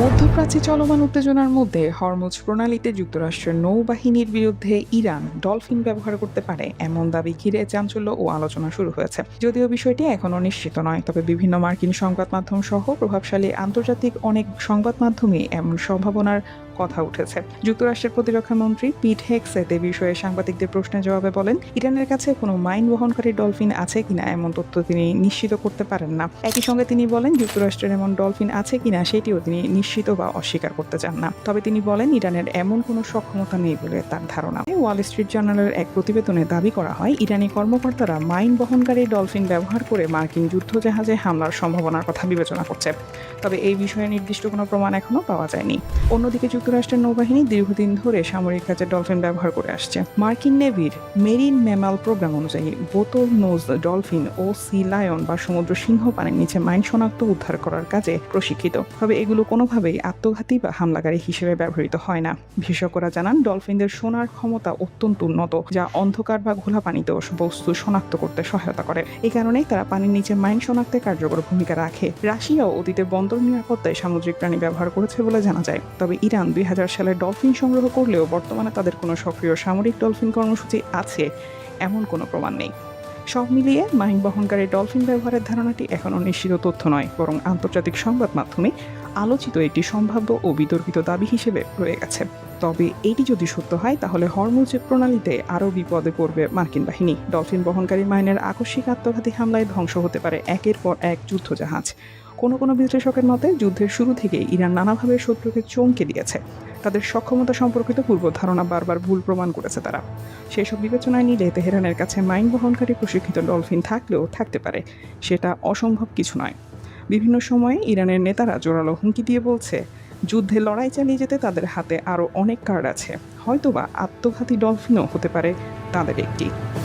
মধ্যপ্রাচ্যে চলমান উত্তেজনার মধ্যে হরমুজ প্রণালীতে যুক্তরাষ্ট্রের নৌবাহিনীর বিরুদ্ধে ইরান ডলফিন ব্যবহার করতে পারে এমন দাবি ঘিরে চাঞ্চল্য ও আলোচনা শুরু হয়েছে। যদিও বিষয়টি এখনও নিশ্চিত নয়, তবে বিভিন্ন মার্কিন সংবাদ মাধ্যম সহ প্রভাবশালী আন্তর্জাতিক অনেক সংবাদ মাধ্যমে এমন সম্ভাবনার কথা উঠেছে। যুক্তরাষ্ট্রের প্রতিরক্ষা মন্ত্রী পিট হেগসেথ এ বিষয়ে সাংবাদিকদের প্রশ্নের জবাবে বলেন, ইরানের কাছে কোনো মাইন বহনকারী ডলফিন আছে কিনা এমন তথ্য তিনি নিশ্চিত করতে পারেন না। একই সঙ্গে তিনি বলেন, যুক্তরাষ্ট্রের এমন ডলফিন আছে কিনা সেটিও তিনি নিশ্চিত বা অস্বীকার করতে চান না। তবে তিনি বলেন, ইরানের এমন কোনো সক্ষমতা নেই বলে তার ধারণা। ওয়াল স্ট্রিট জার্নালের এক প্রতিবেদনে দাবি করা হয়, ইরানি কর্মকর্তারা মাইন বহনকারী ডলফিন ব্যবহার করে মার্কিন যুদ্ধজাহাজে হামলার সম্ভাবনার কথা বিবেচনা করছে। তবে এই বিষয়ে নির্দিষ্ট কোনো প্রমাণ এখনো পাওয়া যায়নি। অন্যদিকে যুক্তরাষ্ট্রের নৌবাহিনী দীর্ঘদিন ধরে সামরিক কাজে ডলফিন ব্যবহার করে আসছে। মার্কিন নেভির মেরিন ম্যামাল প্রোগ্রাম অনুযায়ী বোতল নোজ ডলফিন ও সি লায়ন বা সমুদ্র সিংহ পানির নিচে মাইন শনাক্ত উদ্ধার করার কাজে প্রশিক্ষিত। তবে এগুলো কোনোভাবেই আত্মঘাতী বা হামলাকারী হিসেবে ব্যবহৃত হয় না। বিশেষজ্ঞরা জানান, ডলফিনদের সোনার ক্ষমতা অত্যন্ত উন্নত, যা অন্ধকার বা ঘোলা পানিতেও বস্তু শনাক্ত করতে সহায়তা করে। এই কারণেই তারা পানির নিচে মাইন শনাক্তে কার্যকর ভূমিকা রাখে। রাশিয়াও অতীতে বন্দর নিরাপত্তায় সামুদ্রিক প্রাণী ব্যবহার করেছে বলে জানা যায়। তবে ইরান 2000 সালে ডলফিন সংগ্রহ করলেও বর্তমানে তাদের কোনো সক্রিয় সামরিক ডলফিন কর্মসূচি আছে এমন কোনো প্রমাণ নেই। সব মিলিয়ে মাইন বহনকারী ডলফিন ব্যবহারের ধারণাটি এখনও নিশ্চিত তথ্য নয়, বরং আন্তর্জাতিক সংবাদ মাধ্যমে আলোচিত একটি সম্ভাব্য ও বিতর্কিত দাবি হিসেবে রয়ে গেছে। তবে এটি যদি সত্য হয়, তাহলে হরমুজ প্রণালীতে আরও বিপদে পড়বে মার্কিন বাহিনী। ডলফিন বহনকারী মাইনের আকস্মিক আত্মঘাতী হামলায় ধ্বংস হতে পারে একের পর এক যুদ্ধজাহাজ। কোনো বিশ্লেষকের মতে, যুদ্ধের শুরু থেকেই ইরান নানাভাবে শত্রুকে চমকে দিয়েছে। তাদের সক্ষমতা সম্পর্কিত পূর্ব ধারণা বারবার ভুল প্রমাণ করেছে তারা। সেসব বিবেচনায় নিলে তেহরানের কাছে মাইন বহনকারী প্রশিক্ষিত ডলফিন থাকলেও থাকতে পারে, সেটা অসম্ভব কিছু নয়। বিভিন্ন সময়ে ইরানের নেতারা জোরালো হুমকি দিয়ে বলছে, যুদ্ধে লড়াই চালিয়ে যেতে তাদের হাতে আরও অনেক কার্ড আছে, হয়তোবা আত্মঘাতী ডলফিনও হতে পারে তাদের একটি।